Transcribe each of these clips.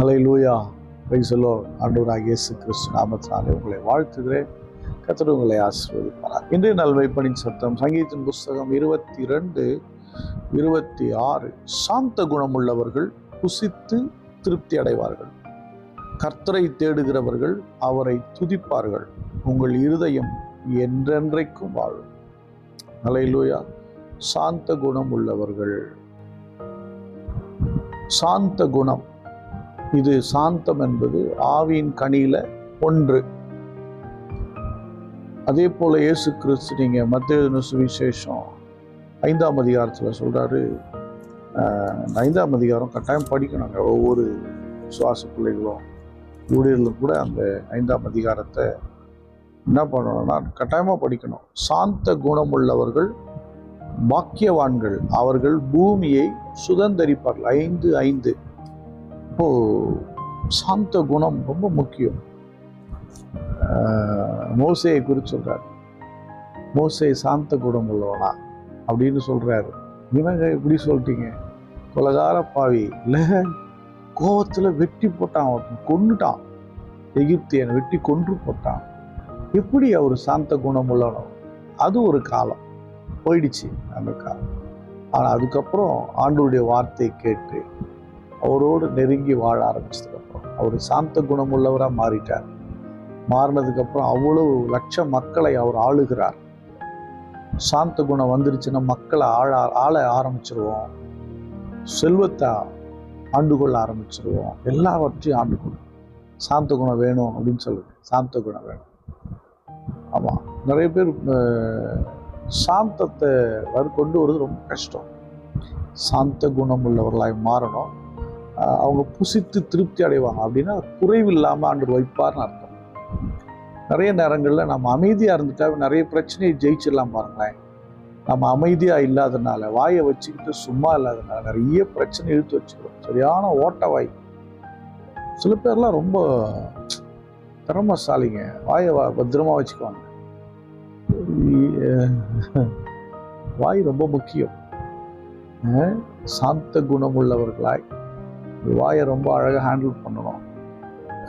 Hallelujah, praise the Lord. ஆண்டவராகிய இயேசு கிறிஸ்து நாமத்தினாலே உங்களை வாழ்த்துகிறேன். கர்த்தர் உங்களை ஆசீர்வதிப்பார். இன்றைய நாள் வைப்பனின் சத்தம் சங்கீதத்தின் புஸ்தகம் 22:26. சாந்த குணமுள்ளவர்கள் புசித்து திருப்தி அடைவார்கள். கர்த்தரை தேடுகிறவர்கள் அவரை துதிப்பார்கள். உங்கள் இருதயம் என்றென்றைக்கும் வாழும். ஹல்லேலூயா. சாந்த குணம் உள்ளவர்கள். சாந்த குணம், இது சாந்தம் என்பது ஆவியின் கனியில ஒன்று. அதே போல இயேசு கிறிஸ்து, நீங்க மத்தேயு சுவிசேஷம் 5ஆம் அதிகாரத்தில் சொல்றாரு. 5ஆம் அதிகாரம் கட்டாயம் படிக்கணுங்க. ஒவ்வொரு சுவாச பிள்ளைகளும் ஊழியர்களும் கூட அந்த 5ஆம் அதிகாரத்தை என்ன பண்ணணும்னா கட்டாயமா படிக்கணும். சாந்த குணம் உள்ளவர்கள் பாக்கியவான்கள், அவர்கள் பூமியை சுதந்தரிப்பார்கள். 5:5. இப்போ சாந்த குணம் ரொம்ப முக்கியம். மோசேயை குறித்து சொல்றாரு. மோசே சாந்த குணம் உள்ளவனா அப்படின்னு சொல்றாரு. இவங்க எப்படி சொல்லிட்டீங்க, கொலகார பாவி இல்ல, கோவத்துல வெட்டி போட்டான், கொன்னுட்டான், எகிப்தியனை வெட்டி கொன்று போட்டான். எப்படி அவர் சாந்த குணம் உள்ளவனோ? அது ஒரு காலம் போயிடுச்சு அந்த காலம். ஆனா அதுக்கப்புறம் ஆண்டவருடைய வார்த்தை கேட்டு அவரோடு நெருங்கி வாழ ஆரம்பிச்சதுக்கப்புறம் அவர் சாந்த குணம் உள்ளவராக மாறிட்டார். மாறினதுக்கப்புறம் அவ்வளவு லட்சம் மக்களை அவர் ஆளுகிறார். சாந்த குணம் வந்துருச்சுன்னா மக்களை ஆள ஆரம்பிச்சிருவோம், செல்வத்தை ஆண்டு கொள்ள ஆரம்பிச்சிருவோம், எல்லாவற்றையும் ஆண்டு கொள்ளும். சாந்த குணம் வேணும் அப்படின்னு சொல்லுது. சாந்த குணம் வேணும். ஆமாம், நிறைய பேர் சாந்தத்தை கொண்டு வருவது ரொம்ப கஷ்டம். சாந்த குணம் உள்ளவர்களாய் மாறணும். அவங்க புசித்து திருப்தி அடைவாங்க. அப்படின்னா குறைவு இல்லாமல் ஆண்டவர் வைப்பார்னு அர்த்தம். நிறைய நேரங்களில் நம்ம அமைதியாக இருந்துட்டா நிறைய பிரச்சனையை ஜெயிச்சிடலாம். பாருங்களேன், நம்ம அமைதியாக இல்லாதனால, வாயை வச்சுக்கிட்டு சும்மா இல்லாதனால நிறைய பிரச்சனை இழுத்து வச்சுக்கிறோம். சரியான ஓட்ட வாய். சில பேர்லாம் ரொம்ப திறமசாலிங்க, வாயை பத்திரமா வச்சுக்குவாங்க. வாய் ரொம்ப முக்கியம். சாந்த குணம் உள்ளவர்களாய் வாயை ரொம்ப அழகாக ஹேண்டில் பண்ணணும்.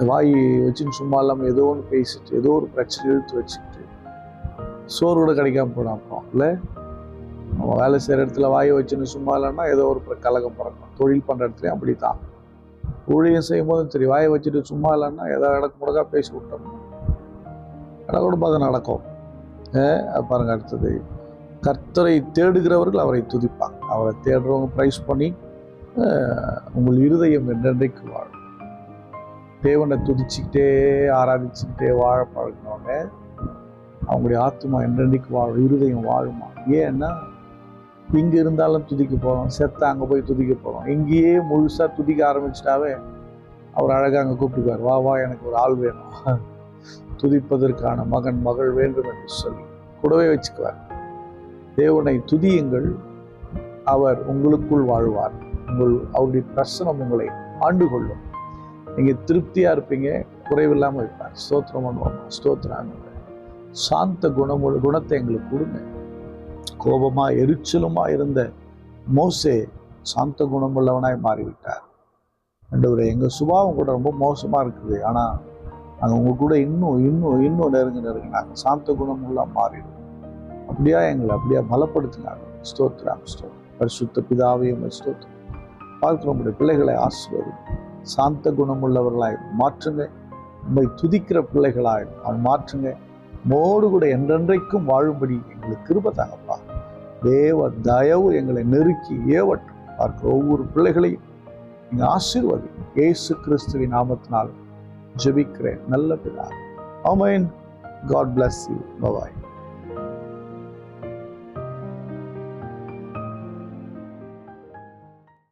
வாய் வச்சுன்னு சும்மா இல்லாமல் ஏதோ ஒன்று பேசிட்டு ஏதோ ஒரு பிரச்சனை இழுத்து வச்சுக்கிட்டு சோறு கூட கிடைக்காம போனோம். அப்புறம் இல்லை, நம்ம வேலை செய்கிற இடத்துல வாயை வச்சுன்னு சும்மா இல்லைன்னா ஏதோ ஒரு கலகம் பிறக்கும். தொழில் பண்ணுற இடத்துலையும் அப்படி தான். ஊழியம் செய்யும் போதும் சரி, வாயை வச்சுட்டு சும்மா இல்லைன்னா ஏதோ இடக்கு முடக்கா பேசி விட்டோம், கூட அது நடக்கும். பாருங்க, அடுத்தது, கர்த்தரை தேடுகிறவர்கள் அவரை துதிப்பாங்க. அவரை தேடுறவங்க பிரைஸ் பண்ணி உங்கள் இருதயம் என்றென்றைக்கு வாழும். தேவனை துதிச்சுக்கிட்டே ஆராதிச்சுக்கிட்டே வாழ பழகினவங்க அவங்களுடைய ஆத்மா என்றென்றைக்கு வாழும், இருதயம் வாழுமா. ஏன்னா இங்கே இருந்தாலும் துதிக்க போகிறோம், செத்த அங்கே போய் துதிக்க போகிறோம். இங்கேயே முழுசாக துதிக்க ஆரம்பிச்சிட்டாவே அவர் அழகாக அங்கே கூப்பிட்டுக்குவார். வா வா, எனக்கு ஒரு ஆள் வேணும், துதிப்பதற்கான மகன் மகள் வேண்டும் என்று சொல்லி கூடவே வச்சுக்குவார். தேவனை துதியுங்கள், அவர் உங்களுக்குள் வாழ்வார். அவருடைய பிரசனம் உங்களை ஆண்டு கொள்ளும். நீங்கள் திருப்தியாக இருப்பீங்க, குறைவில்லாமல் இருப்பார். ஸ்தோத்திரம் பண்ணுவாங்க. ஸ்தோத்திரம். சாந்த குணத்தை எங்களுக்கு கொடுங்க. கோபமாக எரிச்சலுமாக இருந்த மோசே சாந்த குணம் உள்ளவனாய் மாறிவிட்டார். ஆண்டவரே, எங்கள் சுபாவம் கூட ரொம்ப மோசமாக இருக்குது, ஆனால் நாங்கள் உங்க கூட இன்னும் நெருங்க நாங்கள் சாந்த குணம் உள்ள மாறிடும். அப்படியா எங்களை அப்படியா பலப்படுத்தினாங்க. ஸ்தோத்திரம். பரிசுத்த பிதாவையும் ஸ்தோத்திரம். பார்க்கிற உங்களுடைய பிள்ளைகளை ஆசீர்வதிங்க. சாந்த குணம் உள்ளவர்களாய் மாற்றுங்க. உண்மை துதிக்கிற பிள்ளைகளாய் மாற்றுங்க. மோடு கூட என்றென்றைக்கும் வாழும்படி எங்களுக்கு கிருபை தாங்கப்பா. தேவ தயவு எங்களை நெருக்கி ஏவட்டும். பார்க்கிற ஒவ்வொரு பிள்ளைகளையும் நீங்க ஆசீர்வதிங்க. இயேசு கிறிஸ்துவின் நாமத்தினால் ஜெபிக்கிறேன் நல்ல பிதாவே. ஆமென். God bless you. Bye bye.